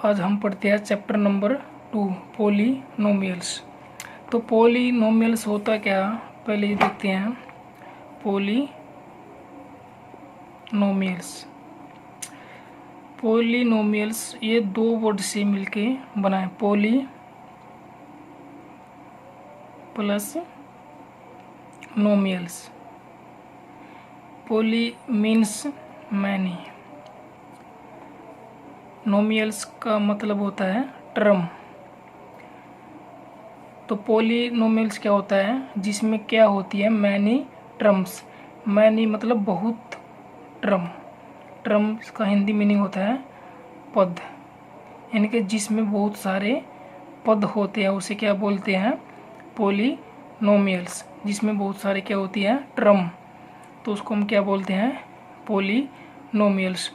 आज हम पढ़ते हैं चैप्टर नंबर 2 पॉलीनोमियल्स। तो पॉलीनोमियल्स होता क्या, पहले ये देखते हैं। पॉलीनोमियल्स ये दो वर्ड से मिलके बना है, poly plus nomials. Poly means many, nomials का मतलब होता है टर्म। तो पॉलीनोमियल्स क्या होता है, जिसमें क्या होती है मैनी टर्म्स। मैनी मतलब बहुत, टर्म्स का हिंदी मीनिंग होता है पद, यानी कि जिसमें बहुत सारे पद होते हैं उसे क्या बोलते हैं, पॉलीनोमियल्स। जिसमें बहुत सारे क्या होती है टर्म, तो उसको हम क्या बोलते हैं, पॉलीनोमियल्स।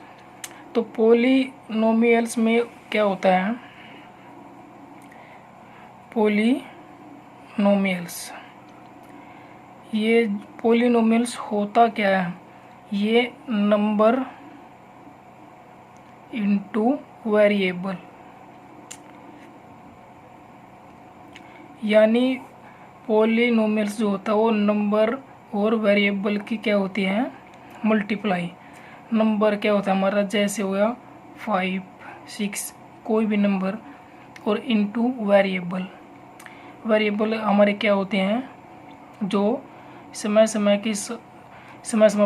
तो पॉलीनोमियल्स में क्या होता है, पॉलीनोमियल्स, ये पॉलीनोमियल्स होता क्या है, ये नंबर इनटू वेरिएबल, यानी पॉलीनोमियल्स जो होता है वो नंबर और वेरिएबल की क्या होती है, मल्टीप्लाई। नंबर क्या होता है हमारा, जैसे हो गया 5, 6, कोई भी नंबर, और इनटू वेरिएबल। वेरिएबल हमारे क्या होते हैं, जो समय समय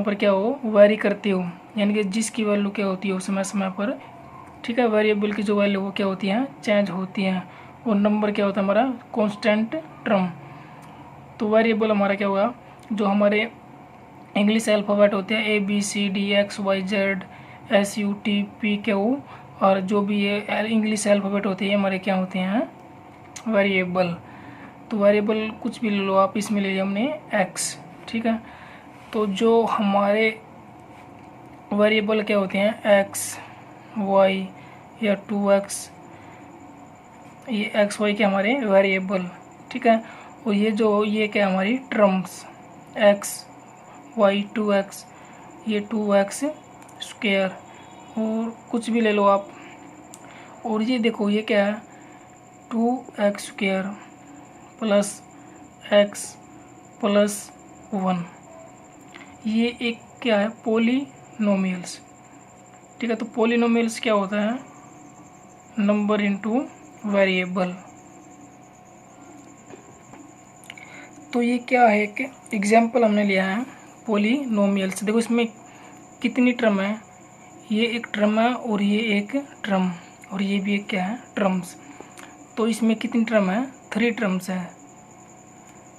पर क्या हो, वेरी करती हो, यानी कि जिसकी वैल्यू क्या होती है समय समय पर, ठीक है, वेरिएबल की जो वैल्यू वो क्या होती है, चेंज होती है। और नंबर क्या होता है हमारा, कांस्टेंट टर्म। तो वेरिएबल हमारा क्या होगा, जो हमारे इंग्लिश अल्फ़ाबेट होते हैं ABCD XYZ SUTPQ, और जो भी ये इंग्लिश अल्फ़ाबेट होते हैं हमारे क्या होते हैं, वेरिएबल। तो वेरिएबल कुछ भी ले लो आप, इसमें ले लिया हमने x, ठीक है। तो जो हमारे वेरिएबल क्या होते हैं x, y या 2x, ये XY के हमारे वेरिएबल, ठीक है। और ये क्या हमारी टर्म्स, x y 2x, ये 2x स्क्वायर, और कुछ भी ले लो आप। और ये देखो ये क्या है, 2x square plus x plus 1, ये एक क्या है, पॉलीनोमियल्स, ठीक है। तो पॉलीनोमियल्स क्या होता है, नंबर इनटू वेरिएबल। तो ये क्या है, एक एग्जाम्पल हमने लिया है पॉलीनोमियल्स। देखो इसमें कितनी टर्म है, ये एक टर्म है और ये एक टर्म, और ये भी एक क्या है, टर्म्स। तो इसमें कितनी टर्म है, 3 टर्म्स है,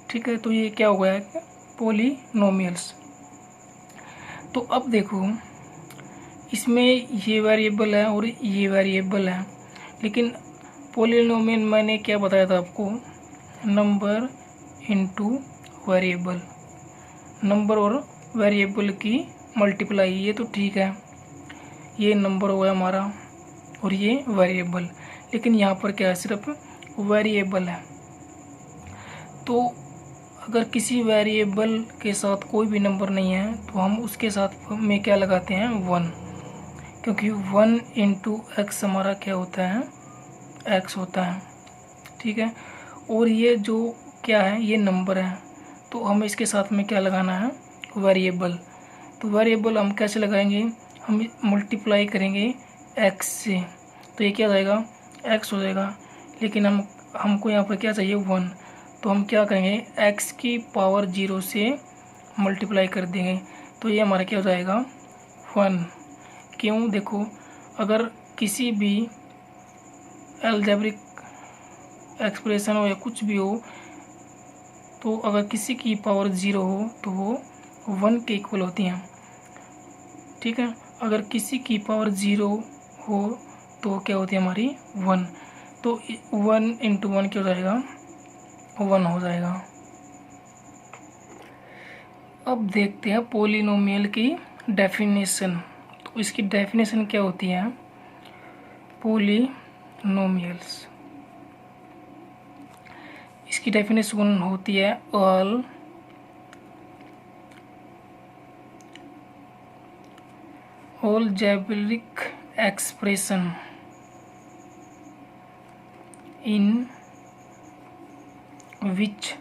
ठीक है। तो ये क्या हो गया है, पॉलीनोमियल्स। तो अब देखो इसमें ये वेरिएबल है और ये वेरिएबल है, लेकिन पॉलीनोमियल मैंने क्या बताया था आपको, नंबर इनटू वेरिएबल, नंबर और वेरिएबल की मल्टीप्लाई। ये तो ठीक है, ये नंबर हो गया हमारा और ये वेरिएबल, लेकिन यहाँ पर क्या है, सिर्फ वेरिएबल है। तो अगर किसी वेरिएबल के साथ कोई भी नंबर नहीं है तो हम उसके साथ में क्या लगाते हैं, 1, क्योंकि 1 इंटू एक्स हमारा क्या होता है, x होता है, ठीक है। और ये जो क्या है, ये नंबर है, तो हमें इसके साथ में क्या लगाना है, वेरिएबल। तो वेरिएबल हम कैसे लगाएंगे, हम मल्टीप्लाई करेंगे x से, तो ये क्या हो जाएगा, x हो जाएगा। लेकिन हमको यहाँ पर क्या चाहिए, 1, तो हम क्या करेंगे, x की पावर 0 से मल्टीप्लाई कर देंगे, तो ये हमारा क्या हो जाएगा, 1। क्यों, देखो अगर किसी भी अलजेब्रिक एक्सप्रेशन हो या कुछ भी हो, तो अगर किसी की पावर 0 हो तो वो 1 के इक्वल होती हैं, ठीक है। अगर किसी की पावर 0 हो तो क्या होती है हमारी, 1। तो 1 इंटू 1 क्या हो जाएगा, 1 हो जाएगा। अब देखते हैं पॉलीनोमियल की डेफिनेशन। तो इसकी डेफिनेशन क्या होती है, पॉलीनोमियल्स, इसकी डेफिनेशन होती है, all algebraic expression in which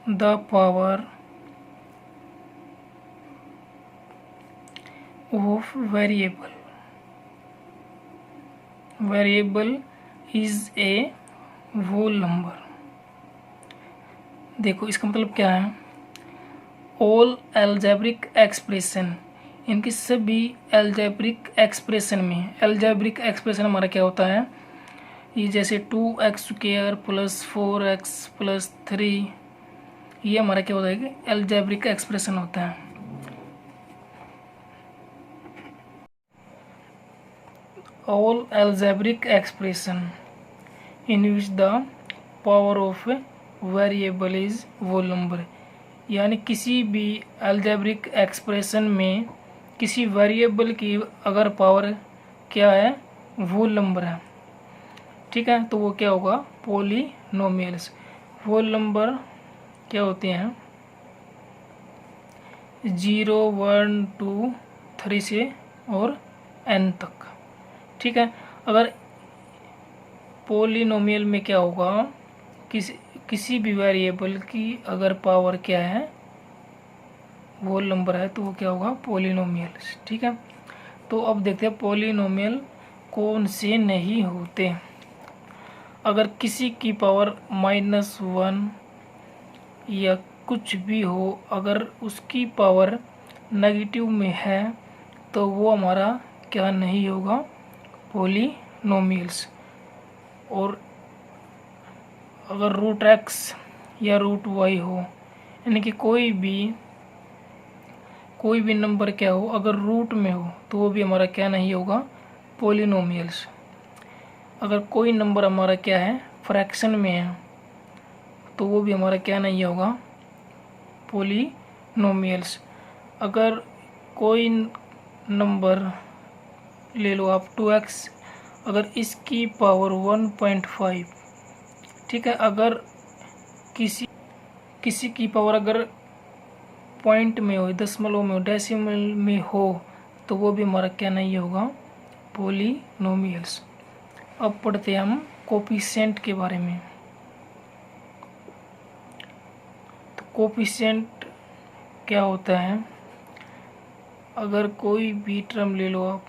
the power of variable is a whole number। देखो इसका मतलब क्या है, ऑल एल्जेब्रिक एक्सप्रेशन, इनकी सभी एल्जेब्रिक एक्सप्रेशन में, एल्जेब्रिक एक्सप्रेशन हमारा क्या होता है, ये जैसे 2x² प्लस 4x प्लस 3, ये हमारा क्या होता है कि एल्जेब्रिक एक्सप्रेशन होता है। All algebraic expression in which the power of variable is whole number, यानी किसी भी एल्जेब्रिक एक्सप्रेशन में किसी वेरिएबल की अगर पावर क्या है, होल नंबर है, ठीक है, तो वो क्या होगा, पॉलिनोमियल्स। होल नंबर क्या होते हैं, 0 1 2 3 से और n तक, ठीक है। अगर पॉलिनोमियल में क्या होगा, किसी भी वेरिएबल की अगर पावर क्या है, होल नंबर है, तो वो क्या होगा, पॉलिनोमियल, ठीक है। तो अब देखते हैं पॉलिनोमियल कौन से नहीं होते। अगर किसी की पावर -1 या कुछ भी हो, अगर उसकी पावर नेगेटिव में है, तो वो हमारा क्या नहीं होगा, पॉलिनोमियल्स। और अगर √x या √y हो, यानी कि कोई भी नंबर क्या हो, अगर रूट में हो, तो वो भी हमारा क्या नहीं होगा, पॉलिनोमियल्स। अगर कोई नंबर हमारा क्या है, फ्रैक्शन में है, तो वो भी हमारा क्या नहीं होगा, पॉलिनोमियल्स। अगर कोई नंबर ले लो आप 2x, अगर इसकी पावर 1.5, ठीक है, अगर किसी की पावर अगर पॉइंट में हो, दशमलव में हो, डेसिमल में हो, तो वो भी हमारा क्या नहीं होगा, पॉलिनोमियल्स। अब पढ़ते हैं हम कोफिशिएंट के बारे में। तो कोफिशिएंट क्या होता है, अगर कोई भी टर्म ले लो आप,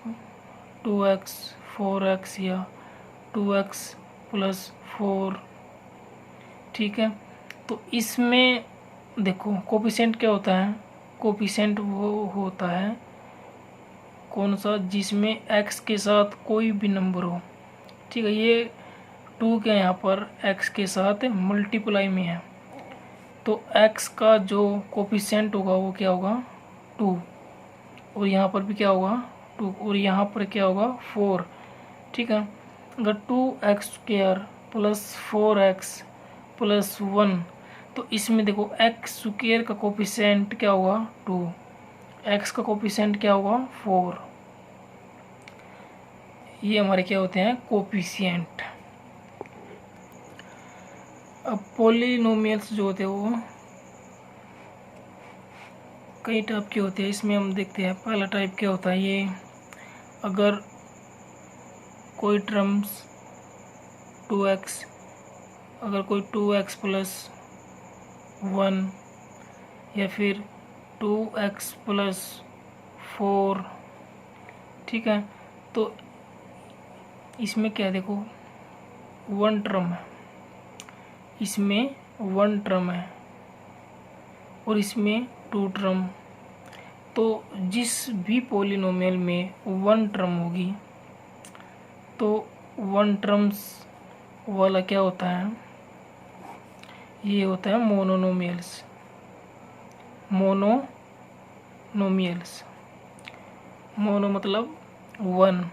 2x 4x या 2x प्लस 4, ठीक है, तो इसमें देखो कोफिशिएंट क्या होता है, कोफिशिएंट वो होता है कौन सा, जिसमें x के साथ कोई भी नंबर हो, ठीक है। ये 2 के यहाँ पर x के साथ मल्टीप्लाई में है, तो x का जो कोफिशिएंट होगा वो क्या होगा, 2, और यहाँ पर भी क्या होगा, 2, और यहाँ पर क्या होगा, 4, ठीक है। अगर 2x² प्लस 4x प्लस 1, तो इसमें देखो x² का कोफिशिएंट क्या होगा, 2, x का कोफिशिएंट क्या होगा, 4, ये हमारे क्या होते हैं, कोफिशिएंट। अब पॉलिनोमियल्स जो होते हैं वो कई टाइप के होते हैं, इसमें हम देखते हैं पहला टाइप क्या होता है, ये अगर कोई टर्म्स 2x, अगर कोई 2x प्लस 1 या फिर 2x प्लस 4, ठीक है, तो इसमें क्या देखो, 1 टर्म है, इसमें 1 टर्म है और इसमें 2 टर्म, तो जिस भी पॉलिनोमियल में 1 टर्म होगी, तो 1 टर्म्स वाला क्या होता है, ये होता है मोनोनोमियल्स। मोनो मतलब 1,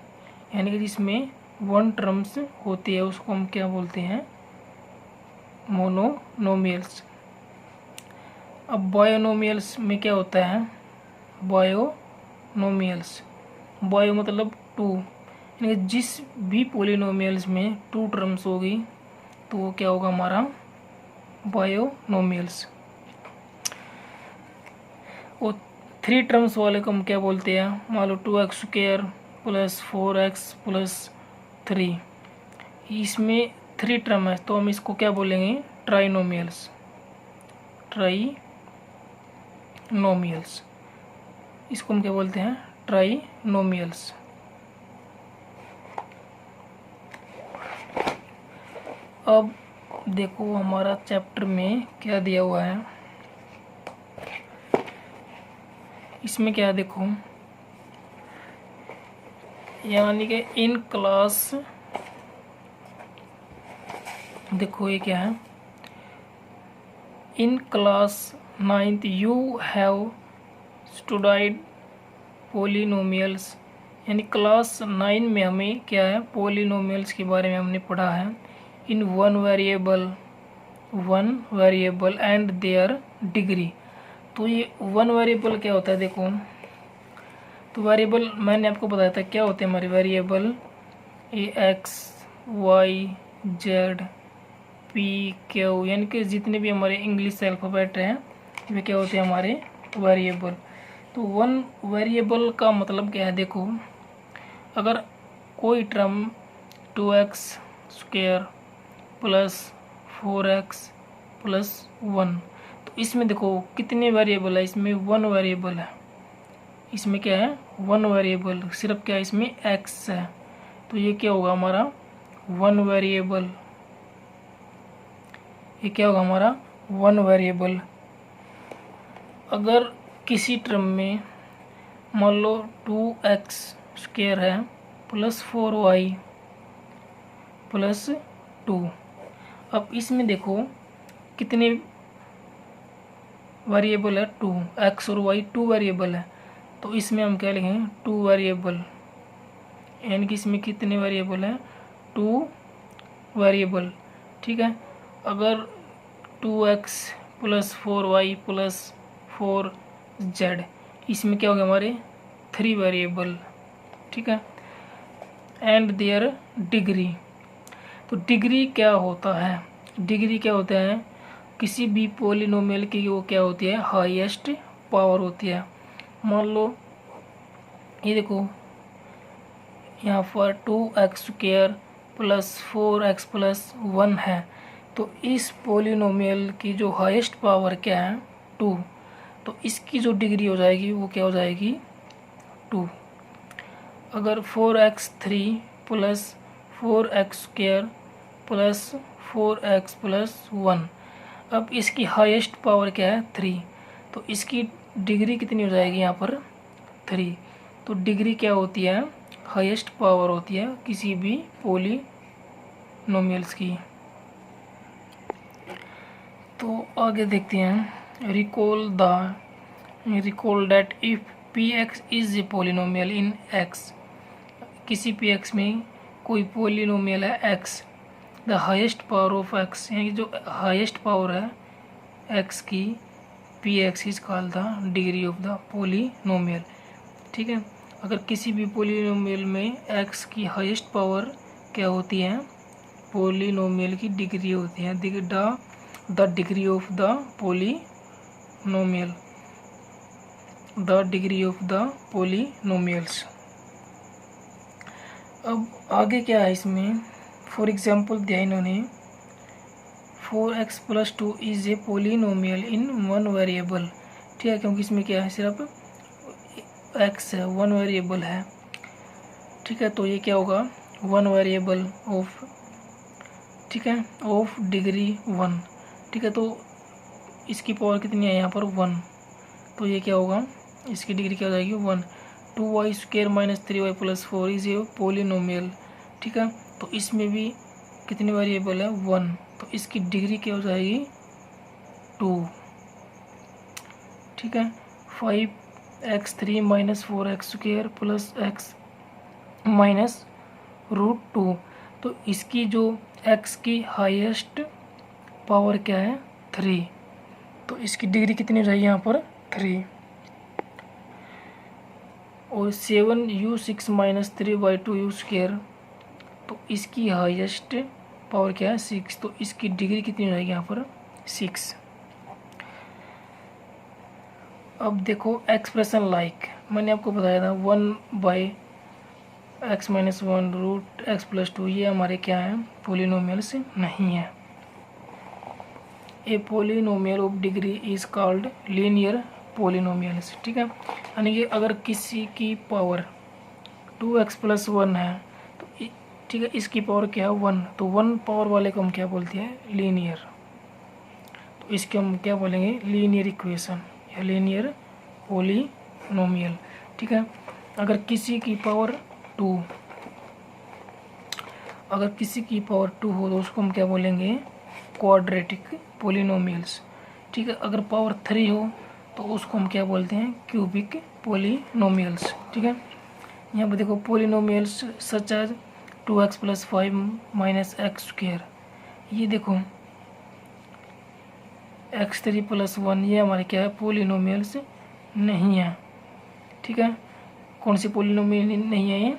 यानी कि जिसमें 1 टर्म्स होती है उसको हम क्या बोलते हैं, मोनोनोमियल्स। अब बायोनोमियल्स में क्या होता है, बायोनोमियल्स, बायो मतलब 2, यानी कि जिस भी पॉलिनोमियल्स में 2 टर्म्स होगी, तो वो क्या होगा, हमारा बायोनोमियल्स। और 3 टर्म्स वाले को हम क्या बोलते हैं, मान लो 2x² प्लस 4x प्लस 3। इसमें 3 टर्म है तो हम इसको क्या बोलेंगे, ट्राइनोमियल्स। ट्राइनोमियल्स इसको हम क्या बोलते हैं, ट्राइनोमियल्स। अब देखो हमारा चैप्टर में क्या दिया हुआ है, इसमें क्या है देखो, यानी कि इन क्लास, देखो ये क्या है, in class 9th you have studied polynomials, यानी क्लास 9 में हमें क्या है, पोलिनोमियल्स के बारे में हमने पढ़ा है। In one variable and there degree. तो ये वन वेरिएबल क्या होता है देखो, तो वेरिएबल मैंने आपको बताया था क्या होते हैं हमारे वेरिएबल, ये x y z p q, यानी कि जितने भी हमारे इंग्लिश अल्फ़ाबेट हैं वे क्या होते हैं हमारे वेरिएबल। तो वन वेरिएबल का मतलब क्या है देखो, अगर कोई term 2x square plus 4x plus 1, तो इसमें देखो कितने वेरिएबल है, इसमें वन वेरिएबल है, इसमें क्या है वन वेरिएबल, सिर्फ क्या है इसमें x है, तो ये क्या होगा हमारा वन वेरिएबल, ये क्या होगा हमारा वन वेरिएबल। अगर किसी टर्म में मान लो 2x स्क्वायर है प्लस 4y प्लस 2, अब इसमें देखो कितने वेरिएबल है, 2, x और y 2 वेरिएबल है, तो इसमें हम क्या लिखेंगे 2 वेरिएबल, यानी कि इसमें कितने वेरिएबल हैं, 2 वेरिएबल। ठीक है, अगर 2x plus 4y plus 4z, इसमें क्या हो गया हमारे 3 वेरिएबल। ठीक है, एंड देयर डिग्री। तो डिग्री क्या होता है, डिग्री क्या होता है, किसी भी पोलिनोमियल की वो क्या होती है, हाईएस्ट पावर होती है। मान लो ये देखो यहाँ पर 2x square plus 4x plus 1 है, तो इस पोलिनोमियल की जो हाईएस्ट पावर क्या है 2, तो इसकी जो डिग्री हो जाएगी वो क्या हो जाएगी 2। अगर 4x3 plus 4x square plus 4x plus 1, अब इसकी हाईएस्ट पावर क्या है 3, तो इसकी डिग्री कितनी हो जाएगी यहाँ पर 3। तो डिग्री क्या होती है, हाईएस्ट पावर होती है किसी भी पोलिनोमियल्स की। तो आगे देखते हैं, recall that if px is a polynomial in x, किसी px में कोई पोलिनोमियल है x, the highest power of x, यानी जो हाईएस्ट पावर है x की, px is called the degree of the polynomial. ठीक है, अगर किसी भी पोलिनोमियल में x की हाईएस्ट पावर क्या होती है, पोलिनोमियल की डिग्री होती है, the degree of the polynomial, the degree of the polynomials. अब आगे क्या है इसमें, फॉर एग्जाम्पल दिया इन्होंने 4x plus 2 is a polynomial in one variable. ठीक है, क्योंकि इसमें क्या है सिर्फ x है, वन वेरिएबल है। ठीक है, तो ये क्या होगा वन वेरिएबल ऑफ, ठीक है, ऑफ डिग्री 1। ठीक है, तो इसकी पावर कितनी है यहाँ पर 1, तो ये क्या होगा, इसकी डिग्री क्या हो जाएगी 1। 2y square minus 3y plus 4 is a polynomial. ठीक है, तो इसमें भी कितनी वेरिएबल है 1, तो इसकी डिग्री क्या हो जाएगी 2। ठीक है, 5x3 minus 4x square plus x minus √2, तो इसकी जो x की हाईएस्ट पावर क्या है 3, तो इसकी डिग्री कितनी रही यहाँ पर 3। और 7u6 माइनस 3y2u स्क्वायर, तो इसकी हाईएस्ट पावर क्या है 6, तो इसकी डिग्री कितनी रहेगी यहाँ पर 6। अब देखो एक्सप्रेशन लाइक, मैंने आपको बताया था 1/√2 x minus one root x plus two, ये हमारे क्या हैं, पोलिनोमियल्स नहीं है। A polynomial of degree is called linear polynomials. ठीक है, यानी कि अगर किसी की पावर 2x प्लस वन है तो ठीक है, इसकी पावर क्या है 1, तो 1 पावर वाले को हम क्या बोलते हैं, लीनियर। तो इसके हम क्या बोलेंगे, लीनियर इक्वेशन या लीनियर पोलिनोमियल। ठीक है, अगर किसी की पावर 2 हो तो उसको हम क्या बोलेंगे, क्वाड्रेटिक पोलिनोमियल्स। ठीक है, अगर पावर 3 हो तो उसको हम क्या बोलते हैं, क्यूबिक पोलिनोमियल्स। ठीक है, यहाँ पर देखो polynomials such as 2x plus 5 minus x square, ये देखो x3 प्लस 1, ये हमारे क्या है, पोलिनोमियल्स नहीं है। ठीक है, कौन सी पोलिनोमियल नहीं है, ये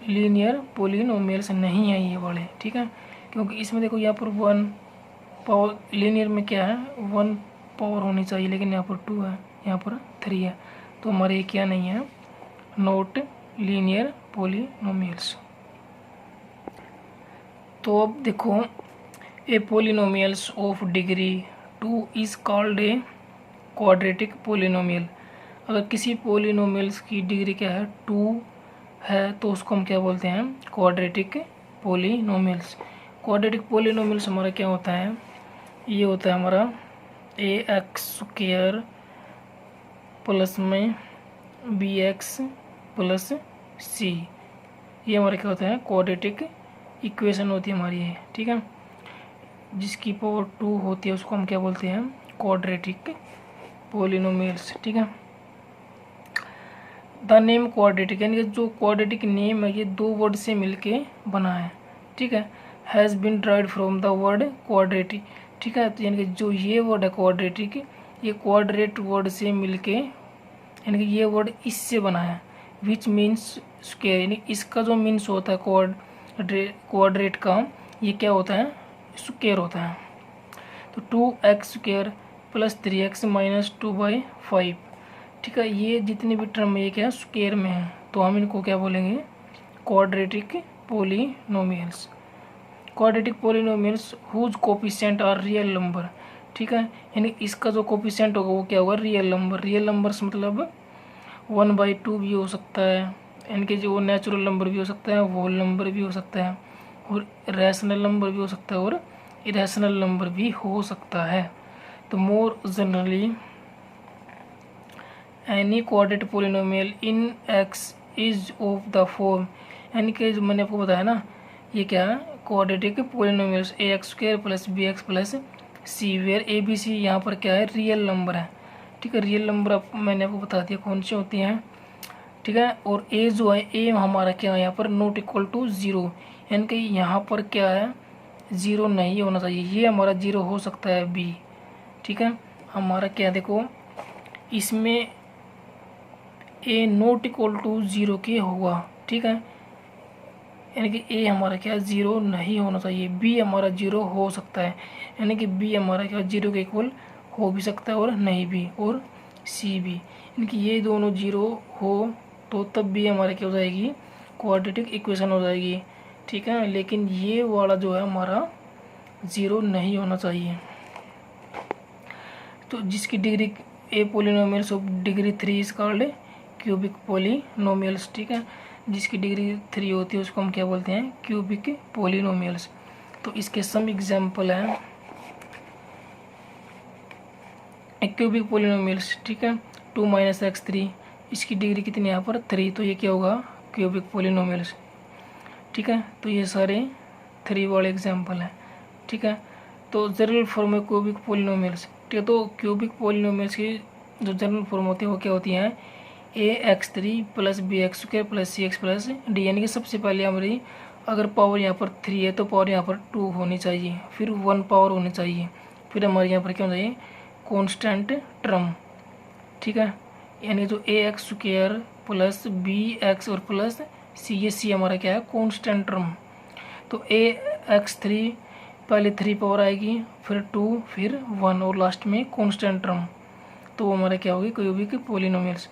लीनियर पोलिनोमियल्स नहीं है ये वाले। ठीक है, क्योंकि इसमें देखो यहाँ पर 1 पावर, लीनियर में क्या है 1 पावर होनी चाहिए, लेकिन यहाँ पर 2 है, यहाँ पर 3 है, तो हमारे ये क्या नहीं है, नॉट लीनियर पोलिनोमियल्स। तो अब देखो, a polynomials of degree 2 is called a quadratic polynomial. अगर किसी पोलिनोमियल्स की डिग्री क्या है, 2 है, तो उसको हम क्या बोलते हैं, क्वाड्रेटिक पोलिनोमियल्स। क्वाड्रेटिक पोलिनोमियल्स हमारा क्या होता है, ये होता है हमारा ए एक्स स्क्वायर प्लस में बी एक्स प्लस सी, ये हमारे क्या होता है, क्वाड्रेटिक इक्वेशन होती है हमारी ये। ठीक है, जिसकी पावर 2 होती है उसको हम क्या बोलते हैं, क्वाड्रेटिक पोलिनोमियल्स। ठीक है, द नेम क्वाड्रेटिक, यानी कि जो क्वाड्रेटिक नेम है ये 2 वर्ड से मिलके बना है। ठीक है, has been derived from the word quadratic. ठीक है, तो यानी कि जो ये वर्ड है क्वाड्रेटिक, ये क्वाड्रेट वर्ड से मिलके, यानी कि ये वर्ड इससे बना है, विच मीन्स स्क्वायर, यानी इसका जो मीन्स होता है क्वाड्रेट का, ये क्या होता है, स्क्वायर होता है। तो 2x square plus 3x minus 2/5। ठीक है, ये जितने भी टर्म है ये क्या स्क्वायर में है, तो हम इनको क्या बोलेंगे, quadratic polynomials. Quadratic polynomials whose coefficient are real number. ठीक है, यानी इसका जो कोफिशिएंट होगा वो क्या होगा, रियल नंबर। रियल नंबर्स मतलब 1/2 भी हो सकता है, यानी कि जो नेचुरल नंबर भी हो सकता है, होल नंबर भी हो सकता है, और रैशनल नंबर भी हो सकता है, और इरेशनल नंबर भी हो सकता है। तो more generally any quadratic polynomial in x is of the form, यानी कि जो मैंने आपको बताया ना, ये क्या है, quadratic polynomials a x square plus b x plus c, where a b c यहाँ पर क्या है, रियल नंबर है। ठीक है, रियल नंबर मैंने आपको बता दिया कौन सी होती हैं। ठीक है, और ए जो है, ए हमारा क्या है यहाँ पर, नॉट इक्वल टू 0, यानी कि यहाँ पर क्या है, 0 नहीं होना चाहिए, ये हमारा 0 हो सकता है बी। ठीक है, हमारा क्या देखो, इसमें ए नॉट इक्वल टू 0 के होगा। ठीक है, यानी कि ए हमारा क्या 0 नहीं होना चाहिए, बी हमारा 0 हो सकता है, यानी कि बी हमारा क्या 0 के इक्वल हो भी सकता है और नहीं भी, और सी भी, यानी कि ये दोनों 0 हो तो तब भी हमारे क्या हो जाएगी, क्वाड्रेटिक इक्वेशन हो जाएगी। ठीक है, लेकिन ये वाला जो है हमारा 0 नहीं होना चाहिए। तो जिसकी degree A polynomials of degree 3 is called cubic polynomials. ठीक है, जिसकी डिग्री 3 होती है उसको हम क्या बोलते हैं, क्यूबिक पोलिनोमियल्स। तो इसके सम एग्जाम्पल हैं, क्यूबिक पोलिनोमियल्स। ठीक है, 2 माइनस एक्स 3, इसकी डिग्री कितनी यहाँ पर 3, तो ये क्या होगा, क्यूबिक पोलिनोमियल्स। ठीक है, तो ये सारे 3 वाले एग्जाम्पल हैं। ठीक है, तो जनरल फॉर्म है क्यूबिक पोलिनोमियल्स। ठीक है, तो क्यूबिक पोलिनोमियल्स की जो जनरल फॉर्म होती है वो क्या होती हैं, a x 3 plus b x square plus c x plus d, यानी कि सबसे पहले हमारी अगर पावर यहाँ पर 3 है तो पावर यहाँ पर 2 होनी चाहिए, फिर 1 पावर होनी चाहिए, फिर हमारे यहाँ पर क्या होना चाहिए, कॉन्स्टेंट टर्म। ठीक है, यानी जो a x square plus b x और प्लस सी, ये सी हमारा क्या है, कॉन्स्टेंट टर्म। तो ए एक्स 3 पहले 3 पावर आएगी, फिर 2, फिर 1 और लास्ट में कॉन्स्टेंट टर्म, तो वो हमारा क्या होगी, क्यूबिक पोलिनोमियल्स।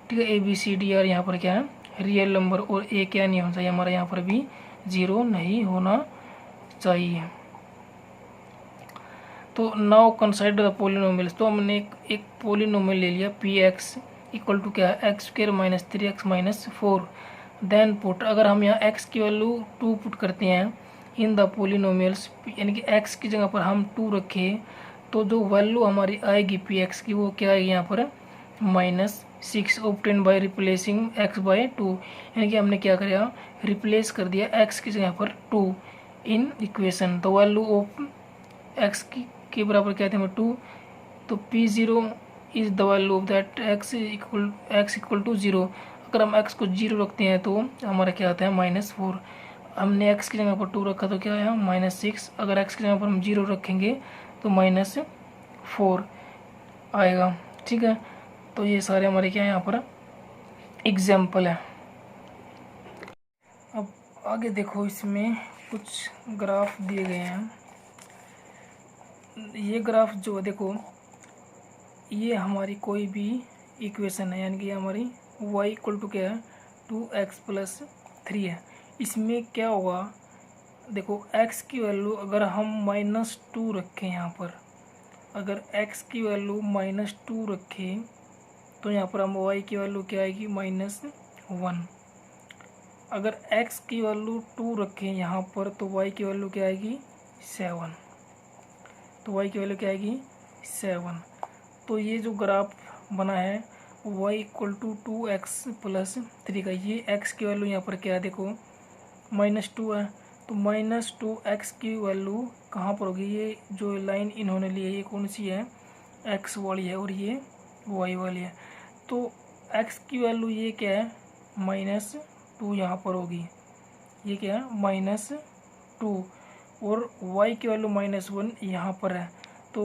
ठीक है, a b c d are यहाँ पर क्या है, रियल नंबर, और ए क्या नहीं होना चाहिए हमारा, यहाँ पर भी 0 नहीं होना चाहिए। तो नाउ कंसिडर द पोलिनोमियल्स। तो हमने एक पोलिनोमियल ले लिया पी एक्स इक्वल टू क्या है x square minus 3x minus 4। Then put, अगर हम यहाँ x की वैल्यू 2 पुट करते हैं इन द पोलिनोमियल्स, यानी कि x की जगह पर हम 2 रखें, तो जो वैल्यू हमारी आएगी पी एक्स की वो क्या आएगी यहाँ पर -6 obtain by replacing x by 2। यानी कि हमने क्या किया, रिप्लेस कर दिया x की जगह पर 2 इन इक्वेशन। तो वैल्यू ऑफ x की के बराबर क्या थे हमें 2, तो P0 is the value of that x equal to 0। अगर हम x को 0 रखते हैं तो हमारा क्या आता है -4। हमने x की जगह पर 2 रखा तो क्या आया -6। अगर x की जगह पर हम 0 रखेंगे तो -4 आएगा। ठीक है, तो ये सारे हमारे क्या है यहाँ पर एग्जाम्पल है। अब आगे देखो, इसमें कुछ ग्राफ दिए गए हैं। ये ग्राफ जो देखो, ये हमारी कोई भी इक्वेशन है, यानी कि हमारी y इक्वल टू क्या है 2x प्लस 3 है। इसमें क्या होगा, देखो x की वैल्यू अगर हम -2 रखें यहाँ पर, अगर x की वैल्यू -2 रखें तो यहाँ पर हम y की वैल्यू क्या आएगी -1। अगर x की वैल्यू 2 रखें यहाँ पर तो y की वैल्यू क्या आएगी 7। तो y की वैल्यू क्या आएगी 7। तो ये जो ग्राफ बना है y equal to 2x plus 3 का, ये x की वैल्यू यहाँ पर क्या है देखो -2 है, तो -2x की वैल्यू कहाँ पर होगी, ये जो लाइन इन्होंने ली है ये कौन सी है, x वाली है और ये y वाली है। तो x की वैल्यू ये क्या है -2 यहाँ पर होगी, ये क्या है -2, और y की वैल्यू -1 यहाँ पर है। तो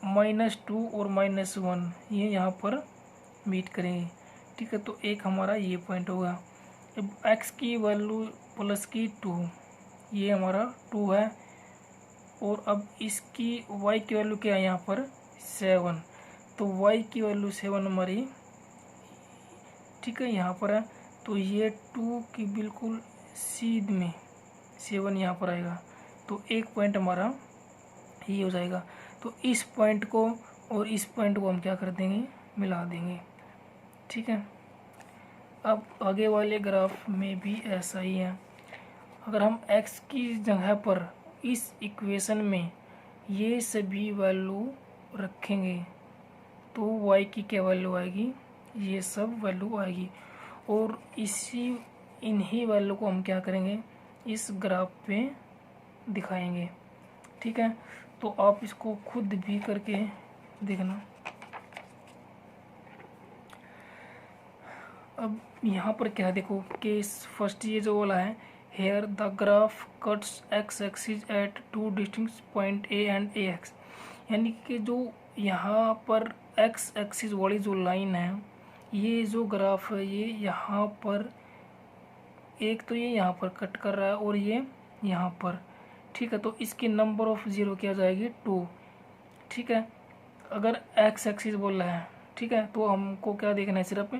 -2 और -1 ये यहाँ पर मीट करेंगे। ठीक है, तो एक हमारा ये पॉइंट होगा। अब x की वैल्यू प्लस की 2, ये हमारा 2 है, और अब इसकी y की वैल्यू क्या है यहाँ पर 7, तो y की वैल्यू 7 हमारी, ठीक है यहाँ पर है, तो ये 2 की बिल्कुल सीध में 7 यहाँ पर आएगा। तो एक पॉइंट हमारा ये हो जाएगा। तो इस पॉइंट को और इस पॉइंट को हम क्या कर देंगे, मिला देंगे। ठीक है, अब आगे वाले ग्राफ में भी ऐसा ही है। अगर हम x की जगह पर इस इक्वेशन में ये सभी वैल्यू रखेंगे तो y की क्या वैल्यू आएगी, ये सब वैल्यू आएगी, और इन्हीं वैल्यू को हम क्या करेंगे इस ग्राफ पे दिखाएंगे। ठीक है, तो आप इसको खुद भी करके देखना। अब यहाँ पर क्या देखो कि फर्स्ट ये जो वाला है, here the graph cuts x axis at 2 distinct point a and ax, यानी कि जो यहाँ पर x एक्सिस वाली जो लाइन है, ये जो ग्राफ है ये यहाँ पर एक तो ये यहाँ पर कट कर रहा है और ये यहाँ पर। ठीक है, तो इसकी नंबर ऑफ ज़ीरो क्या जाएगी 2। ठीक है, अगर x एक्सिस बोल रहा है, ठीक है, तो हमको क्या देखना है, सिर्फ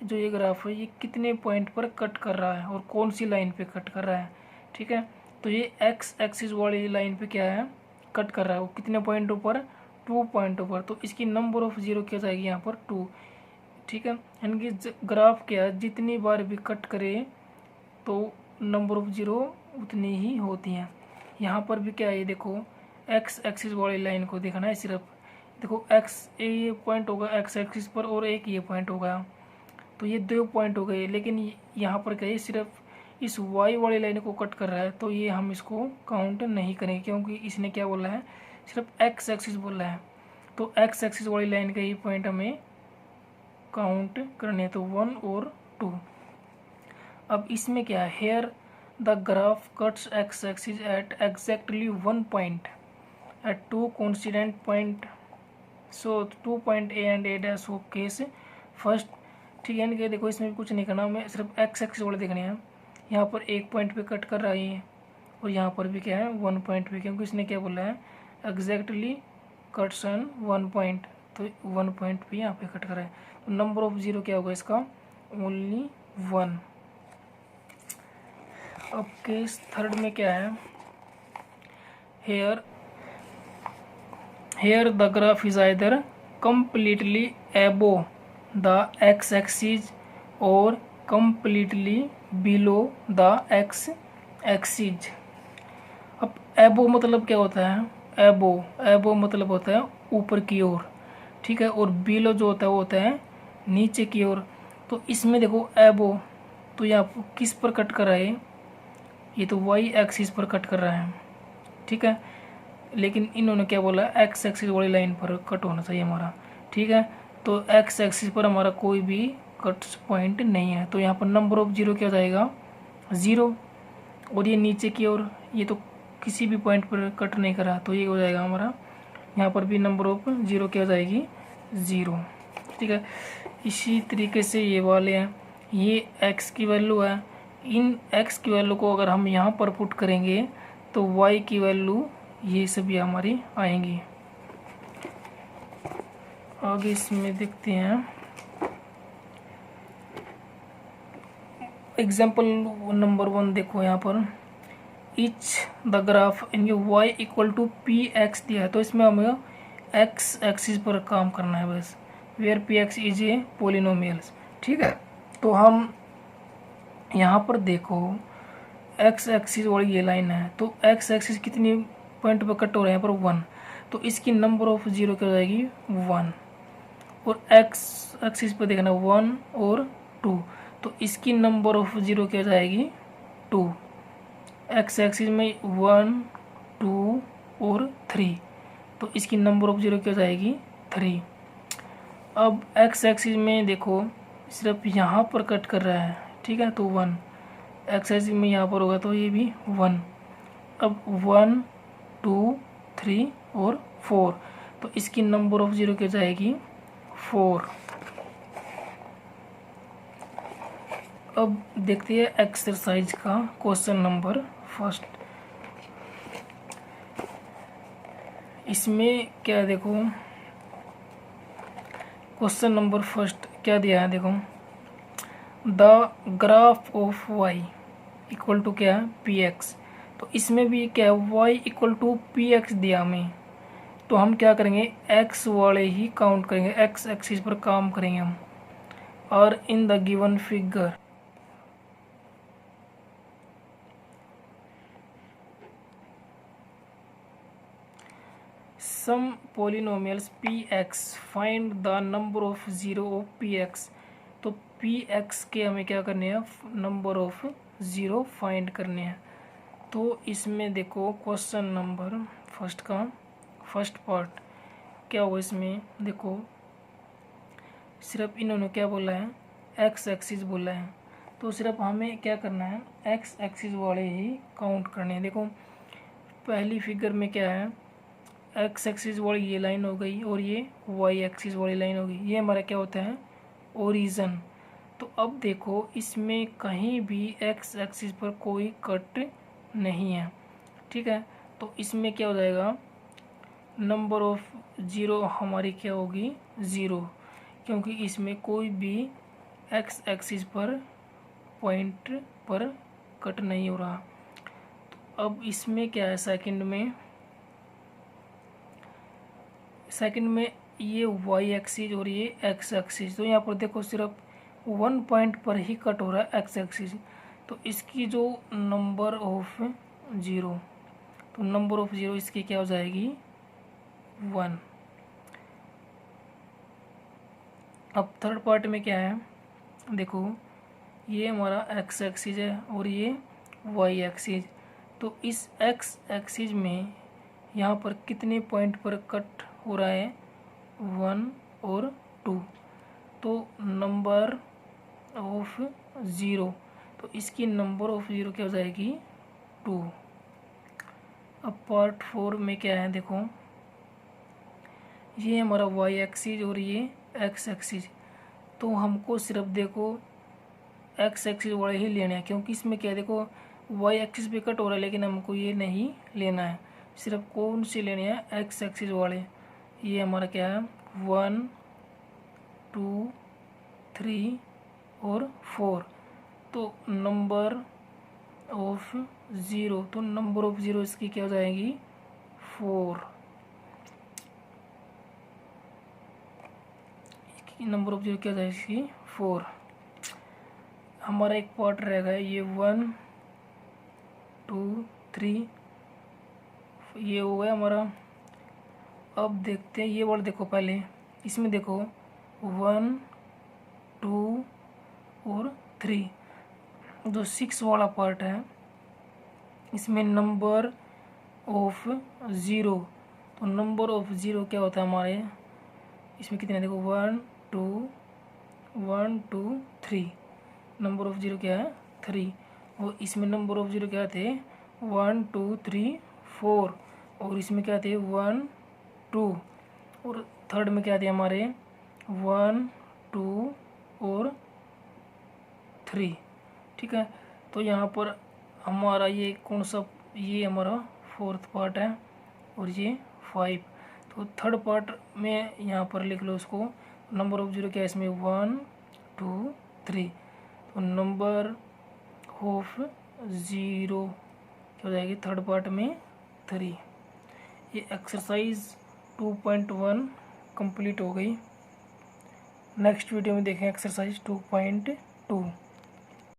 जो ये ग्राफ है ये कितने पॉइंट पर कट कर रहा है और कौन सी लाइन पे कट कर रहा है। ठीक है, तो ये x एक्सिस वाली लाइन पे क्या है कट कर रहा है, वो कितने पॉइंटों पर 2 पॉइंटों पर, तो इसकी नंबर ऑफ ज़ीरो क्या जाएगी यहाँ पर 2। ठीक है, यानी कि ग्राफ क्या है जितनी बार भी कट करे तो नंबर ऑफ ज़ीरो उतनी ही होती हैं। यहाँ पर भी क्या है, देखो x एक्सिस वाली लाइन को देखना है सिर्फ। देखो x ये पॉइंट होगा x एक्सिस पर और एक ये पॉइंट होगा, तो ये 2 पॉइंट हो गए, लेकिन यहाँ पर क्या है सिर्फ इस y वाली लाइन को कट कर रहा है, तो ये हम इसको काउंट नहीं करेंगे क्योंकि इसने क्या बोला है, सिर्फ x एक्सिस बोला है। तो x एक्सिस वाली लाइन का ही पॉइंट हमें काउंट करने, तो 1 और 2। अब इसमें क्या है, here the graph cuts x axis at exactly 1 point at 2 coincident point, so 2 point a and a dash of case first. ठीक है, यानी कि देखो इसमें कुछ नहीं करना, हमें सिर्फ x एक्सिस वाले देखने हैं। यहाँ पर एक पॉइंट पे कट कर रहा है और यहाँ पर भी क्या है 1 पॉइंट पे, क्योंकि इसने क्या बोला है एग्जैक्टली कट्स ऑन 1 पॉइंट, तो 1 पॉइंट पे यहाँ पे कट कर रहा है। तो नंबर ऑफ ज़ीरो क्या होगा इसका ओनली 1। अब केस थर्ड में क्या है, here the graph is either completely above the x axis और completely below the x axis। अब एबो मतलब क्या होता है, एबो मतलब होता है ऊपर की ओर, ठीक है, और बिलो जो होता है वो होता है नीचे की ओर। तो इसमें देखो एबो तो यहाँ किस पर कट कर रहा है, ये तो वाई एक्सिस पर कट कर रहा है, ठीक है, लेकिन इन्होंने क्या बोला, एक्स एक्सिस वाली लाइन पर कट होना चाहिए हमारा, ठीक है। तो एक्स एक्सिस पर हमारा कोई भी कट पॉइंट नहीं है, तो यहाँ पर नंबर ऑफ जीरो क्या हो जाएगा, ज़ीरो। और ये नीचे की ओर ये तो किसी भी पॉइंट पर कट नहीं करा, तो ये हो जाएगा हमारा, यहाँ पर भी नंबर ऑफ जीरो क्या हो जाएगी, ज़ीरो, ठीक है। इसी तरीके से ये वाले हैं, ये एक्स की वैल्यू है, इन एक्स की वैल्यू को अगर हम यहाँ पर पुट करेंगे तो वाई की वैल्यू ये सभी हमारी आएंगी। आगे इसमें देखते हैं एग्जाम्पल नंबर 1। देखो यहाँ पर each the graph in y equal to p x दिया है, तो इसमें हमें एक्स एक्सिस पर काम करना है बस, where p x is a polynomials, ठीक है। तो हम यहाँ पर देखो एक्स एक्सिस वाली ये लाइन है, तो एक्स एक्सिस कितनी पॉइंट पर कट हो रहे हैं, यहाँ पर 1, तो इसकी नंबर ऑफ जीरो क्या हो जाएगी 1। और एक्स एक्सिस पर देखना 1 और 2, तो इसकी नंबर ऑफ जीरो क्या हो जाएगी 2। एक्स एक्सिस में 1 2 और 3, तो इसकी नंबर ऑफ जीरो क्या हो जाएगी 3। अब एक्स एक्सिस में देखो सिर्फ यहाँ पर कट कर रहा है, ठीक है, तो 1, एक्स एक्सिस में यहाँ पर होगा तो ये भी 1। अब 1 2 3 और 4, तो इसकी नंबर ऑफ जीरो क्या हो जाएगी 4। अब देखते हैं एक्सरसाइज का क्वेश्चन नंबर फर्स्ट। इसमें क्या देखो, क्वेश्चन नंबर फर्स्ट क्या दिया है, देखो the graph of y equal to क्या है पी एक्स। तो इसमें भी क्या है, y equal to p x दिया हमें, तो हम क्या करेंगे एक्स वाले ही काउंट करेंगे, एक्स एक्सिस पर काम करेंगे हम। और in the given figure some polynomials p x find the number of zero of p x. तो पी एक्स के हमें क्या करने हैं, नंबर ऑफ ज़ीरो फाइंड करने हैं। तो इसमें देखो क्वेश्चन नंबर फर्स्ट का फर्स्ट पार्ट क्या हुआ, इसमें देखो सिर्फ इन्होंने क्या बोला है, एक्स एक्सिस बोला है, तो सिर्फ हमें क्या करना है एक्स एक्सिस वाले ही काउंट करने हैं। देखो पहली फिगर में क्या है, एक्स एक्सिस वाली ये लाइन हो गई और ये वाई एक्सिस वाली लाइन हो गई, ये हमारा क्या होता है ओरिजिन। तो अब देखो इसमें कहीं भी एक्स एक्सिस पर कोई कट नहीं है, ठीक है, तो इसमें क्या हो जाएगा नंबर ऑफ ज़ीरो हमारी क्या होगी ज़ीरो, क्योंकि इसमें कोई भी एक्स एक्सिस पर पॉइंट पर कट नहीं हो रहा। तो अब इसमें क्या है सेकंड में ये वाई एक्सिस और ये एक्स एक्सिस, तो यहाँ पर देखो सिर्फ 1 पॉइंट पर ही कट हो रहा है एक्स एक्सिस, तो इसकी जो नंबर ऑफ ज़ीरो, तो नंबर ऑफ ज़ीरो इसकी क्या हो जाएगी 1। अब थर्ड पार्ट में क्या है, देखो ये हमारा एक्स एक्सिस है और ये वाई एक्सिस, तो इस एक्स एक्सिस में यहाँ पर कितने पॉइंट पर कट हो रहा है 1 और 2, तो नंबर ऑफ ज़ीरो, तो इसकी नंबर ऑफ ज़ीरो क्या हो जाएगी 2। अब पार्ट 4 में क्या है, देखो ये हमारा वाई एक्सिस और ये एक्स एक्सिस, तो हमको सिर्फ देखो एक्स एक्सिस वाले ही लेने हैं, क्योंकि इसमें क्या है देखो वाई एक्सिस पे कट हो रहा है, लेकिन हमको ये नहीं लेना है, सिर्फ कौन से लेने हैं एक्स एक्सिस वाले। ये हमारा क्या है 1 2 3 और 4, तो नंबर ऑफ ज़ीरो, तो नंबर ऑफ ज़ीरो इसकी क्या हो जाएगी 4। नंबर ऑफ जीरो क्या है इसकी 4। हमारा एक पार्ट रह गया ये 1 2 3, ये हो गया हमारा। अब देखते हैं ये वर्ड, देखो पहले इसमें देखो 1 2 और 3, जो 6 वाला पार्ट है इसमें नंबर ऑफ ज़ीरो, तो नंबर ऑफ ज़ीरो क्या होता है हमारे इसमें कितने, देखो 1 2 3, नंबर ऑफ ज़ीरो क्या है 3, और इसमें नंबर ऑफ ज़ीरो क्या थे 1 2 3 4, और इसमें क्या थे 1 2, और थर्ड में क्या थे हमारे 1 2 और 3। ठीक है, तो यहाँ पर हमारा ये कौन सा, ये हमारा फोर्थ पार्ट है और ये 5, तो थर्ड पार्ट में यहाँ पर लिख लो उसको, नंबर ऑफ जीरो क्या है इसमें 1 2 3, तो नंबर ऑफ ज़ीरो क्या हो जाएगी थर्ड पार्ट में 3। ये एक्सरसाइज 2.1 कंप्लीट हो गई। नेक्स्ट वीडियो में देखें एक्सरसाइज 2.2।